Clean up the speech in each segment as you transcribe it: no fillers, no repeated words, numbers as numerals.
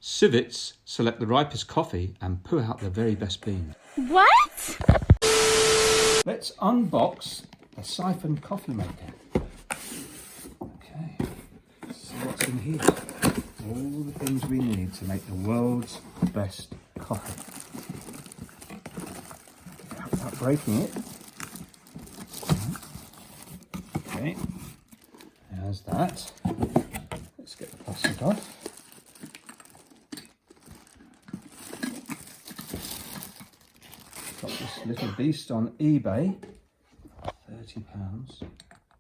Civets select the ripest coffee and pull out the very best beans. What? Let's unbox a siphon coffee maker. Okay, let's see what's in here. All the things we need to make the world's best coffee. Without breaking it. Okay, there's that. Let's get the plastic off. Got this little beast on eBay, £30.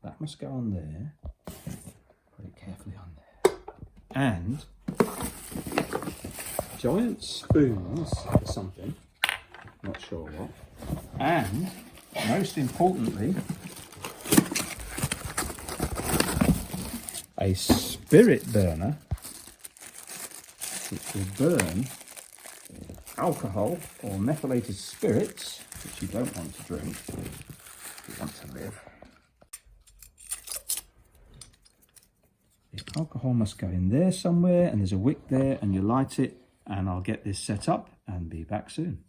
That must go on there. Put it carefully on there. And giant spoons or something, not sure what. And most importantly, a spirit burner which will burn alcohol or methylated spirits, which you don't want to drink, you want to live. The alcohol must go in there somewhere, and there's a wick there, and you light it, and I'll get this set up and be back soon.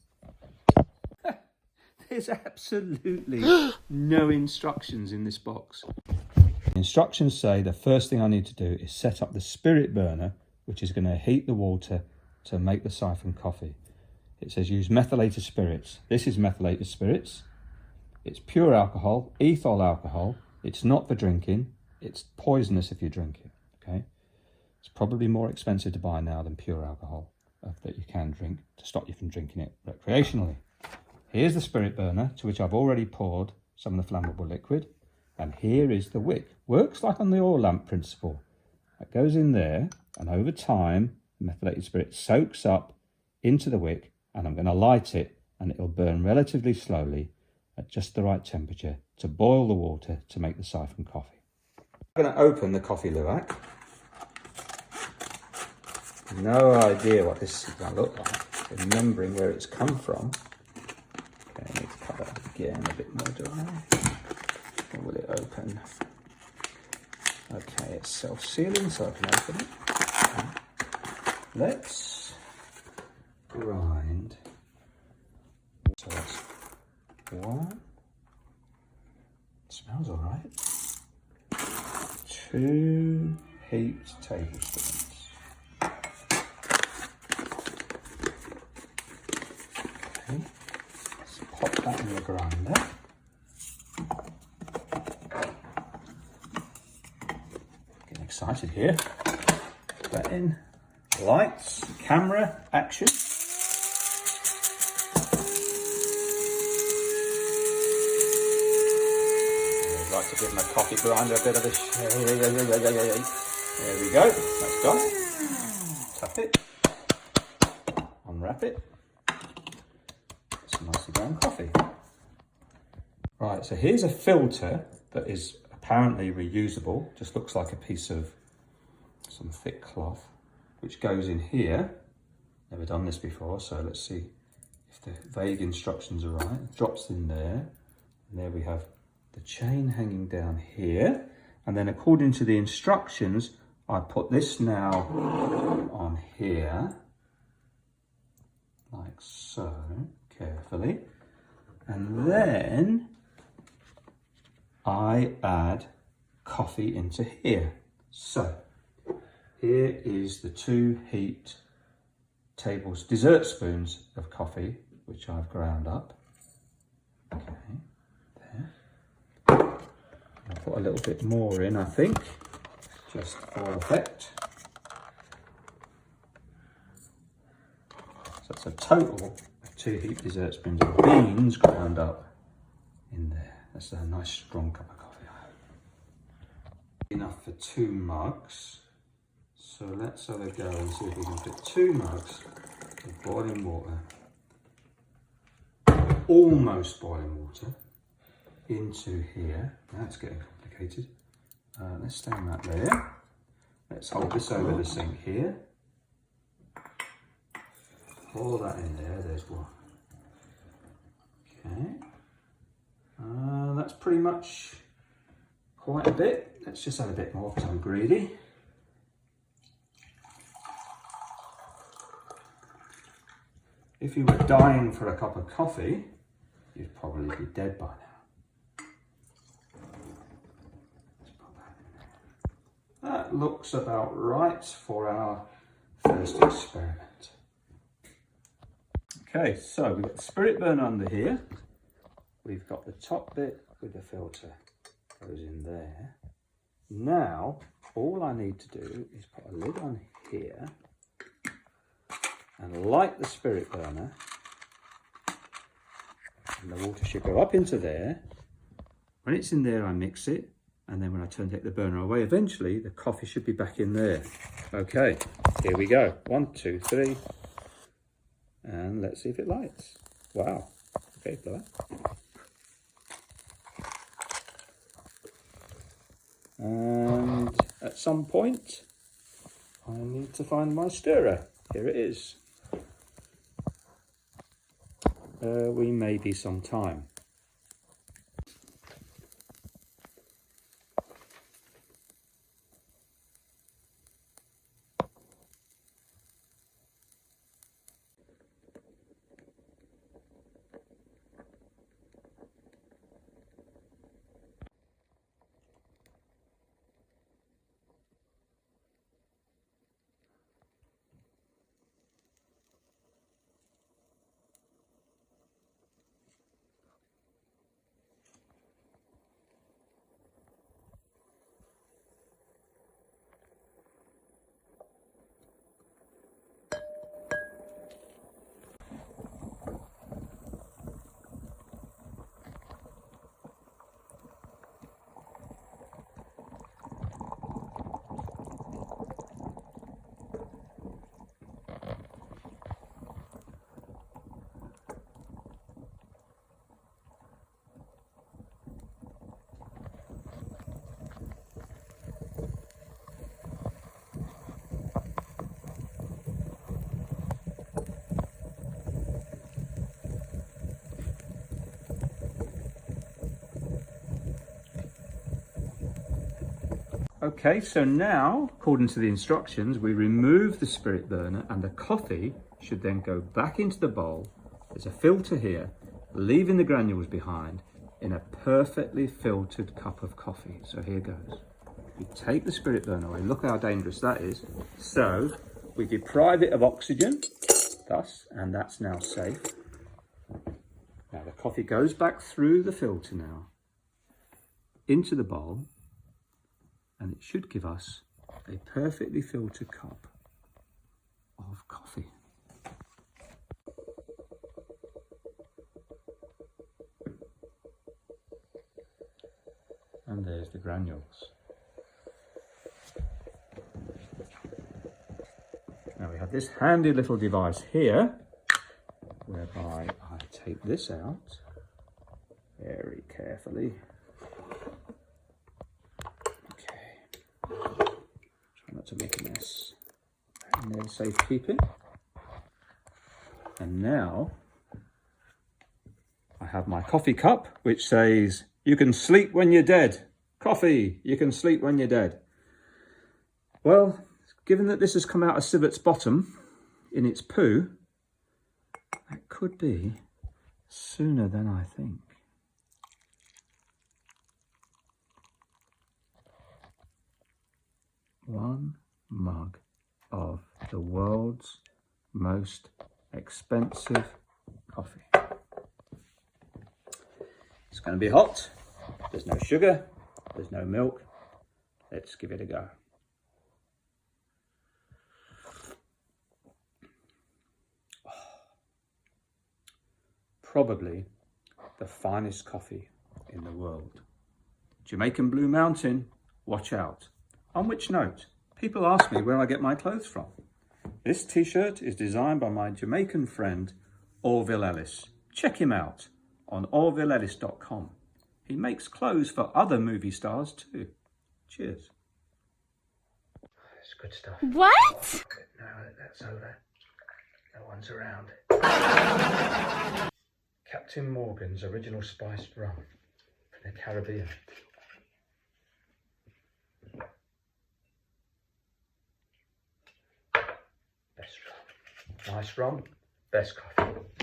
There's absolutely no instructions in this box. The instructions say the first thing I need to do is set up the spirit burner, which is going to heat the water to make the siphon coffee. It says use methylated spirits. This is methylated spirits. It's pure alcohol, ethyl alcohol. It's not for drinking. It's poisonous if you drink it, okay? It's probably more expensive to buy now than pure alcohol that you can drink to stop you from drinking it recreationally. Here's the spirit burner, to which I've already poured some of the flammable liquid. And here is the wick. Works like on the oil lamp principle. That goes in there, and over time, the methylated spirit soaks up into the wick, and I'm going to light it, and it'll burn relatively slowly at just the right temperature to boil the water to make the siphon coffee. I'm going to open the Kopi Luwak. No idea what this is going to look like, remembering where it's come from. Okay, I need to cut that again a bit more dry. Or will it open? Okay, it's self-sealing, so I can open it. Okay. Let's grind. So that's one. It smells all right. 2 heaped tablespoons. Okay, let's pop that in the grinder. Getting excited here. Put that in. Lights, camera, action. I'd like to give my coffee grinder a bit of a shake. There we go, that's done. Tap it, unwrap it. Some nicely ground coffee. Right, so here's a filter that is apparently reusable. Just looks like a piece of some thick cloth, which goes in here. Never done this before, so let's see if the vague instructions are right. It drops in there, and there we have the chain hanging down here. And then according to the instructions, I put this now on here, like so, carefully. And then I add coffee into here. So here is the 2 heaped dessert spoons of coffee, which I've ground up. Okay, there. I'll put a little bit more in, I think, just for effect. So it's a total of 2 heaped dessert spoons of beans ground up in there. That's a nice strong cup of coffee. Enough for 2 mugs. So let's have a go and see if we can fit 2 mugs of boiling water, almost boiling water, into here. Now it's getting complicated. Let's stand that there. Let's hold this over the sink here. Pour that in there, there's one. Okay. That's pretty much quite a bit. Let's just add a bit more because I'm greedy. If you were dying for a cup of coffee, you'd probably be dead by now. Let's put that in there. That looks about right for our first experiment. Okay, so we've got the spirit burner under here. We've got the top bit with the filter goes in there. Now, all I need to do is put a lid on here and light the spirit burner. And the water should go up into there. When it's in there, I mix it. And then when I take the burner away, eventually the coffee should be back in there. Okay, here we go. 1, 2, 3. And let's see if it lights. Wow. Okay, blow it. And at some point, I need to find my stirrer. Here it is. We may be some time. Okay, so now, according to the instructions, we remove the spirit burner and the coffee should then go back into the bowl. There's a filter here, leaving the granules behind in a perfectly filtered cup of coffee. So here goes. We take the spirit burner away. Look how dangerous that is. So we deprive it of oxygen, thus, and that's now safe. Now the coffee goes back through the filter now into the bowl. And it should give us a perfectly filtered cup of coffee. And there's the granules. Now we have this handy little device here, whereby I take this out very carefully. To make a mess. And there's safekeeping. And now I have my coffee cup, which says, "You can sleep when you're dead. Coffee, you can sleep when you're dead." Well, given that this has come out of Civet's bottom in its poo, that could be sooner than I think. One mug of the world's most expensive coffee. It's going to be hot. There's no sugar. There's no milk. Let's give it a go. Probably the finest coffee in the world. Jamaican Blue Mountain, watch out. On which note, people ask me where I get my clothes from. This t-shirt is designed by my Jamaican friend, Orville Ellis. Check him out on orvilleellis.com. He makes clothes for other movie stars too. Cheers. It's good stuff. What? Now that that's over, no one's around. Captain Morgan's original spiced rum from the Caribbean. Best rum. Nice rum, best coffee.